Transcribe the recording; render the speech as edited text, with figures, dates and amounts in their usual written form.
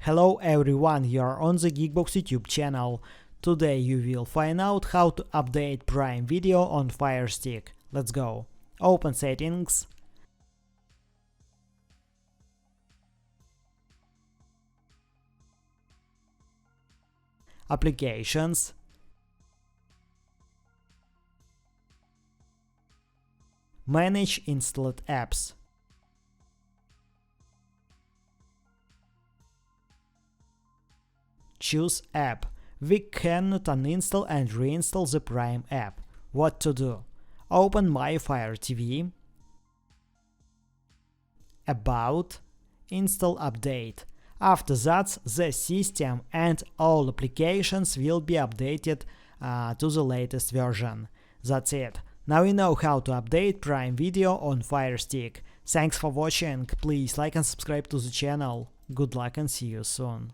Hello everyone, you're on the GeekBox YouTube channel. Today you will find out how to update Prime Video on Firestick. Let's go. Open Settings. Applications. Manage installed apps. Choose App. We cannot uninstall and reinstall the Prime app. What to do? Open My Fire TV. About. Install Update. After that, the system and all applications will be updated to the latest version. That's it. Now you know how to update Prime Video on Firestick. Thanks for watching. Please like and subscribe to the channel. Good luck and see you soon.